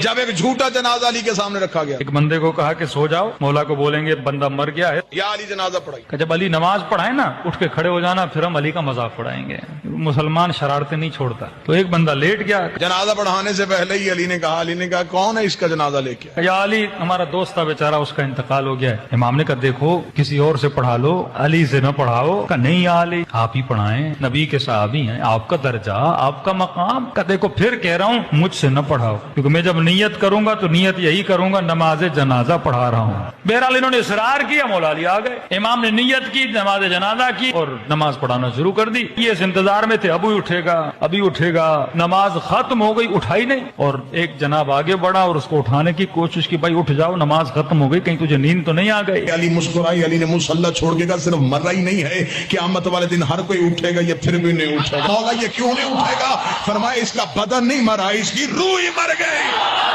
جب ایک جھوٹا جنازہ علی کے سامنے رکھا گیا, ایک بندے کو کہا کہ سو جاؤ, مولا کو بولیں گے بندہ مر گیا ہے, یا علی جنازہ پڑھائی. کہ جب علی نماز پڑھائے نا اٹھ کے کھڑے ہو جانا, پھر ہم علی کا مذاق پڑھائیں گے. مسلمان شرارتیں نہیں چھوڑتا. تو ایک بندہ لیٹ گیا, جنازہ پڑھانے سے پہلے ہی علی نے کہا کون ہے اس کا جنازہ لے کے؟ یا علی ہمارا دوست تھا بیچارہ, اس کا انتقال ہو گیا ہے. امام نے کہا دیکھو کسی اور سے پڑھا لو, علی سے نہ پڑھاؤ. کہا نہیں یا علی آپ ہی پڑھائیں, نبی کے صحابی ہیں, آپ کا درجہ آپ کا مقام. کہا دیکھو پھر کہہ رہا ہوں مجھ سے نہ پڑھاؤ, کیونکہ میں جب نیت کروں گا تو نیت یہی کروں گا نماز جنازہ پڑھا رہا ہوں. بہرحال انہوں نے اصرار کیا, مولا علی آ گئے. امام نے نیت کی, نماز جنازہ کی اور نماز پڑھانا شروع کر دی. یہ اس انتظار میں تھے ابھی اٹھے گا ابھی اٹھے گا. نماز ختم ہو گئی, اٹھائی نہیں. اور ایک جناب آگے بڑھا اور اس کو اٹھانے کی کوشش کی, بھائی اٹھ جاؤ نماز ختم ہو گئی, کہیں تجھے نیند تو نہیں آ گئی. علی مسکرائی, علی نے مصلی چھوڑ کے کہا صرف مرا ہی نہیں ہے, قیامت والے دن ہر کوئی اٹھے گا, یہ پھر بھی نہیں اٹھے گا. مولا یہ کیوں نہیں اٹھے گا؟ فرمایا اس کا بدن نہیں مرا, اس کی روح ہی مر گئی.